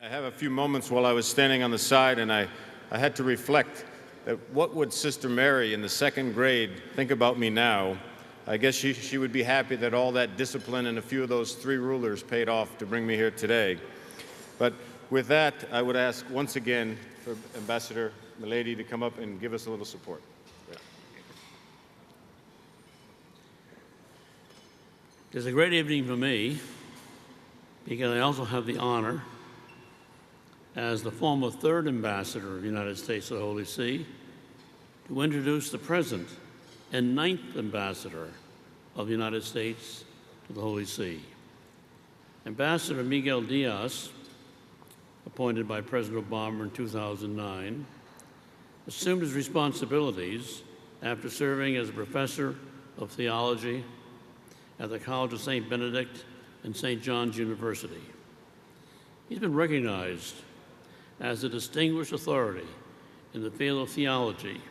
have a few moments while I was standing on the side, and I had to reflect that what would Sister Mary in the second grade think about me now? I guess she would be happy that all that discipline and a few of those 3 rulers paid off to bring me here today. But with that, I would ask once again for Ambassador Milady to come up and give us a little support. It's a great evening for me because I also have the honor, as the former 3rd Ambassador of the United States to the Holy See, to introduce the present and 9th Ambassador of the United States to the Holy See. Ambassador Miguel Diaz, appointed by President Obama in 2009, assumed his responsibilities after serving as a professor of theology at the College of St. Benedict and St. John's University. He's been recognized as a distinguished authority in the field of theology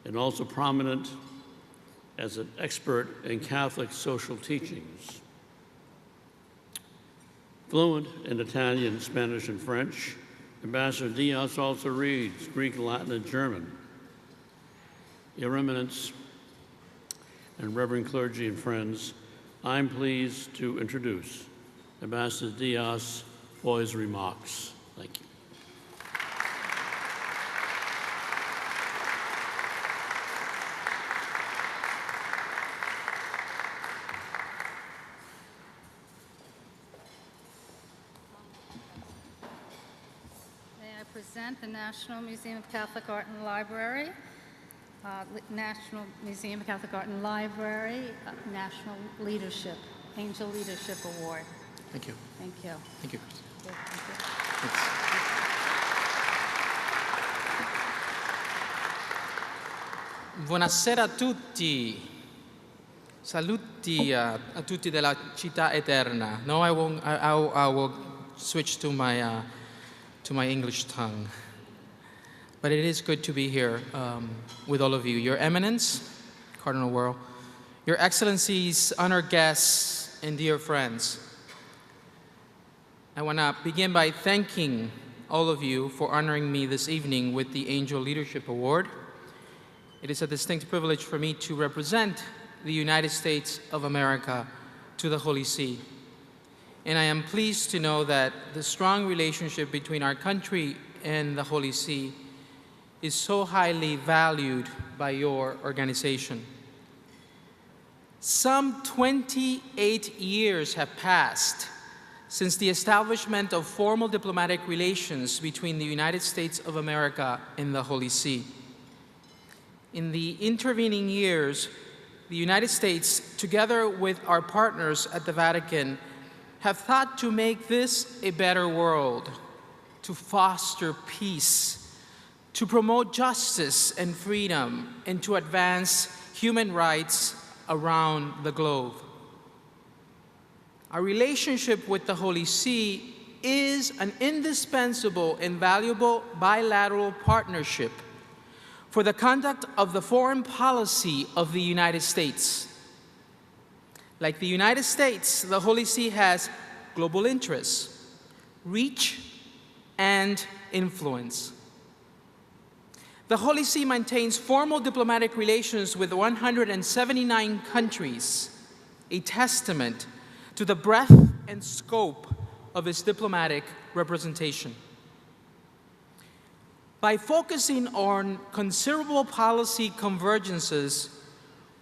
and also prominent as an expert in Catholic social teachings. Fluent in Italian, Spanish, and French, Ambassador Diaz also reads Greek, Latin, and German. Your Eminence and Reverend clergy and friends, I'm pleased to introduce Ambassador Diaz for his remarks. Thank you. Present the National Museum of Catholic Art and Library, National Museum of Catholic Art and Library, National Leadership, Angel Leadership Award. Thank you. Thank you. Thank you. Buonasera a tutti. Saluti a tutti della città eterna. No, I will switch to my English tongue. But it is good to be here with all of you. Your Eminence, Cardinal Wuerl, Your Excellencies, honored guests, and dear friends. I want to begin by thanking all of you for honoring me this evening with the Angel Leadership Award. It is a distinct privilege for me to represent the United States of America to the Holy See. And I am pleased to know that the strong relationship between our country and the Holy See is so highly valued by your organization. Some 28 years have passed since the establishment of formal diplomatic relations between the United States of America and the Holy See. In the intervening years, the United States, together with our partners at the Vatican, have thought to make this a better world, to foster peace, to promote justice and freedom, and to advance human rights around the globe. Our relationship with the Holy See is an indispensable and valuable bilateral partnership for the conduct of the foreign policy of the United States. Like the United States, the Holy See has global interests, reach, and influence. The Holy See maintains formal diplomatic relations with 179 countries, a testament to the breadth and scope of its diplomatic representation. By focusing on considerable policy convergences,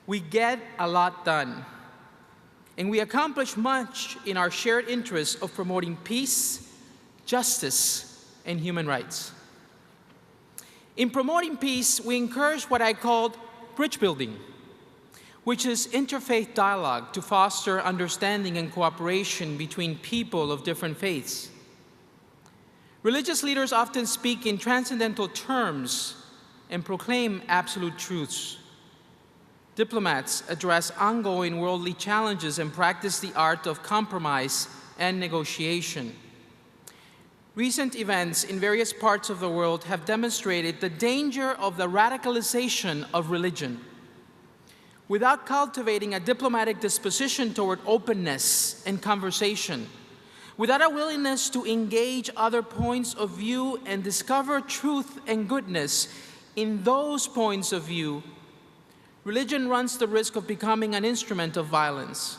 we get a lot done. And we accomplish much in our shared interest of promoting peace, justice, and human rights. In promoting peace, we encourage what I called bridge building, which is interfaith dialogue to foster understanding and cooperation between people of different faiths. Religious leaders often speak in transcendental terms and proclaim absolute truths. Diplomats address ongoing worldly challenges and practice the art of compromise and negotiation. Recent events in various parts of the world have demonstrated the danger of the radicalization of religion. Without cultivating a diplomatic disposition toward openness and conversation, without a willingness to engage other points of view and discover truth and goodness in those points of view, religion runs the risk of becoming an instrument of violence.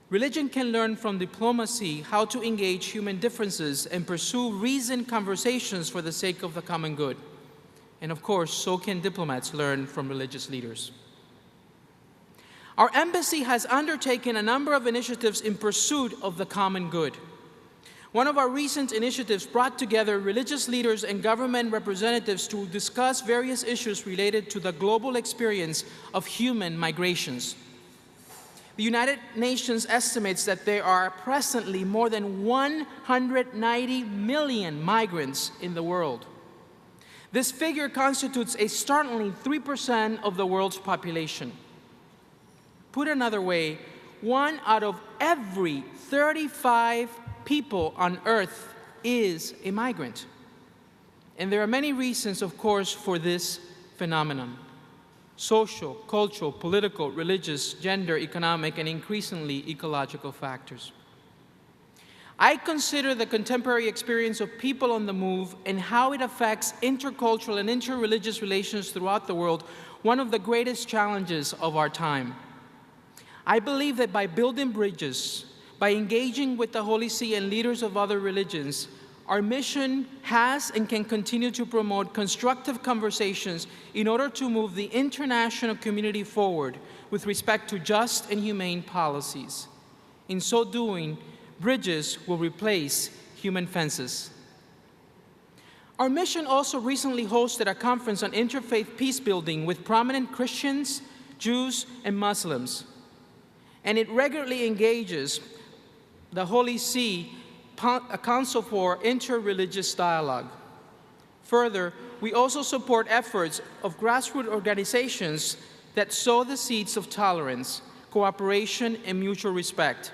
Religion can learn from diplomacy how to engage human differences and pursue reasoned conversations for the sake of the common good. And of course, so can diplomats learn from religious leaders. Our embassy has undertaken a number of initiatives in pursuit of the common good. One of our recent initiatives brought together religious leaders and government representatives to discuss various issues related to the global experience of human migrations. The United Nations estimates that there are presently more than 190 million migrants in the world. This figure constitutes a startling 3% of the world's population. Put another way, 1 out of every 35 people on Earth is a migrant. And there are many reasons, of course, for this phenomenon: social, cultural, political, religious, gender, economic, and increasingly ecological factors. I consider the contemporary experience of people on the move and how it affects intercultural and interreligious relations throughout the world one of the greatest challenges of our time. I believe that by building bridges, by engaging with the Holy See and leaders of other religions, our mission has and can continue to promote constructive conversations in order to move the international community forward with respect to just and humane policies. In so doing, bridges will replace human fences. Our mission also recently hosted a conference on interfaith peacebuilding with prominent Christians, Jews, and Muslims. And it regularly engages the Holy See, a Council for Interreligious Dialogue. Further, we also support efforts of grassroots organizations that sow the seeds of tolerance, cooperation, and mutual respect.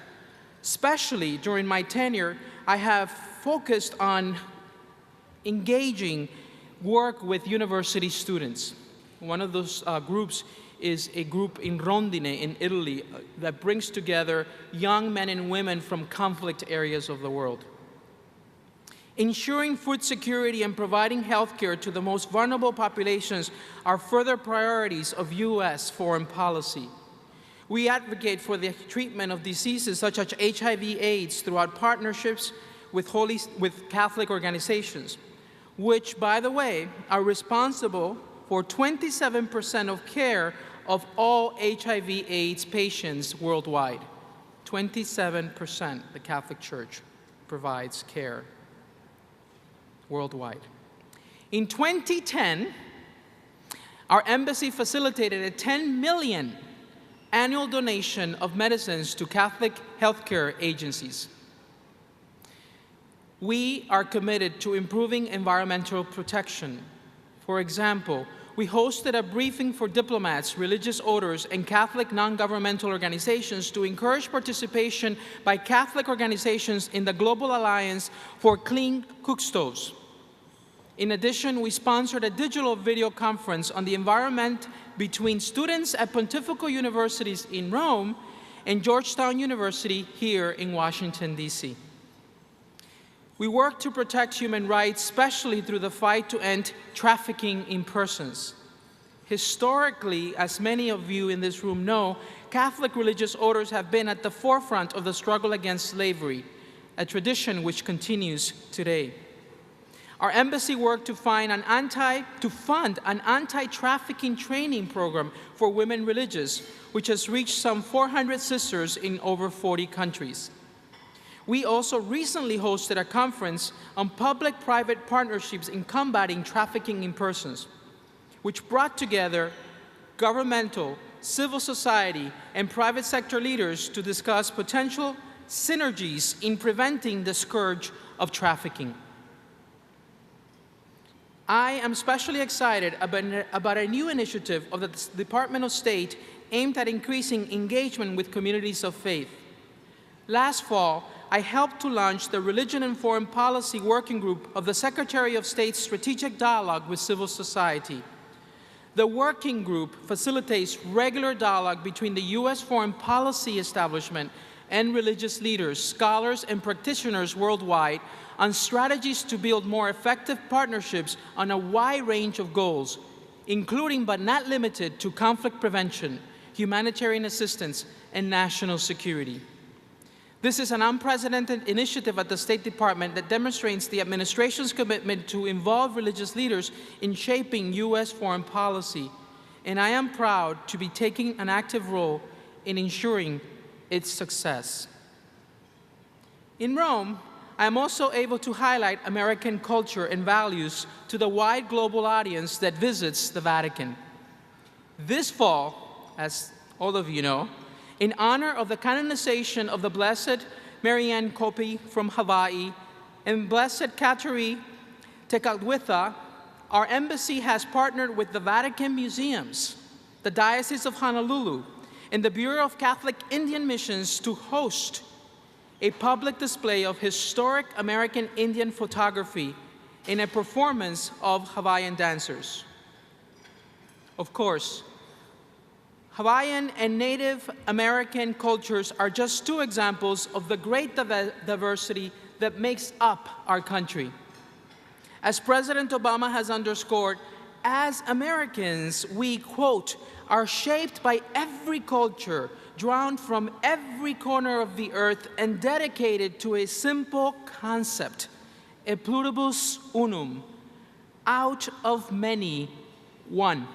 Especially during my tenure, I have focused on engaging work with university students. One of those groups is a group in Rondine in Italy that brings together young men and women from conflict areas of the world. Ensuring food security and providing health care to the most vulnerable populations are further priorities of U.S. foreign policy. We advocate for the treatment of diseases such as HIV/AIDS throughout partnerships with Catholic organizations, which, by the way, are responsible for 27% of care of all HIV/AIDS patients worldwide. 27%, the Catholic Church provides care worldwide. In 2010, our embassy facilitated a $10 million annual donation of medicines to Catholic healthcare agencies. We are committed to improving environmental protection. For example, we hosted a briefing for diplomats, religious orders, and Catholic non-governmental organizations to encourage participation by Catholic organizations in the Global Alliance for Clean Cookstoves. In addition, we sponsored a digital video conference on the environment between students at Pontifical Universities in Rome and Georgetown University here in Washington, D.C. We work to protect human rights, especially through the fight to end trafficking in persons. Historically, as many of you in this room know, Catholic religious orders have been at the forefront of the struggle against slavery, a tradition which continues today. Our embassy worked to fund an anti-trafficking training program for women religious, which has reached some 400 sisters in over 40 countries. We also recently hosted a conference on public-private partnerships in combating trafficking in persons, which brought together governmental, civil society, and private sector leaders to discuss potential synergies in preventing the scourge of trafficking. I am especially excited about a new initiative of the Department of State aimed at increasing engagement with communities of faith. Last fall, I helped to launch the Religion and Foreign Policy Working Group of the Secretary of State's Strategic Dialogue with Civil Society. The working group facilitates regular dialogue between the U.S. foreign policy establishment and religious leaders, scholars, and practitioners worldwide on strategies to build more effective partnerships on a wide range of goals, including but not limited to conflict prevention, humanitarian assistance, and national security. This is an unprecedented initiative at the State Department that demonstrates the administration's commitment to involve religious leaders in shaping U.S. foreign policy, and I am proud to be taking an active role in ensuring its success. In Rome, I am also able to highlight American culture and values to the wide global audience that visits the Vatican. This fall, as all of you know, in honor of the canonization of the Blessed Marianne Kopi from Hawaii and Blessed Kateri Tekakwitha, our embassy has partnered with the Vatican Museums, the Diocese of Honolulu, and the Bureau of Catholic Indian Missions to host a public display of historic American Indian photography in a performance of Hawaiian dancers. Of course, Hawaiian and Native American cultures are just two examples of the great diversity that makes up our country. As President Obama has underscored, as Americans, we, quote, are shaped by every culture, drawn from every corner of the earth and dedicated to a simple concept, e pluribus unum, out of many, one.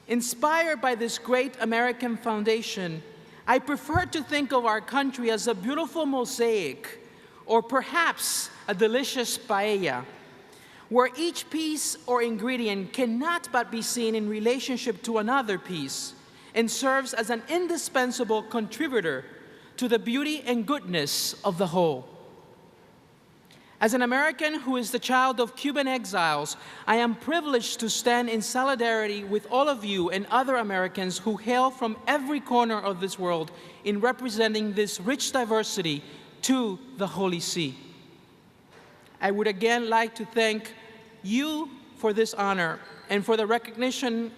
Inspired by this great American foundation, I prefer to think of our country as a beautiful mosaic, or perhaps a delicious paella, where each piece or ingredient cannot but be seen in relationship to another piece and serves as an indispensable contributor to the beauty and goodness of the whole. As an American who is the child of Cuban exiles, I am privileged to stand in solidarity with all of you and other Americans who hail from every corner of this world in representing this rich diversity to the Holy See. I would again like to thank you for this honor and for the recognition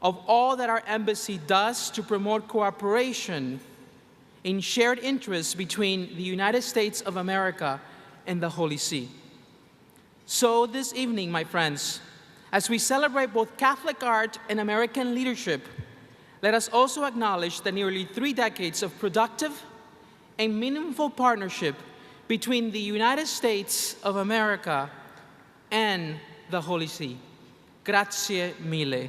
of all that our embassy does to promote cooperation in shared interests between the United States of America and the Holy See. So this evening, my friends, as we celebrate both Catholic art and American leadership, let us also acknowledge the nearly 3 decades of productive and meaningful partnership between the United States of America and the Holy See. Grazie mille.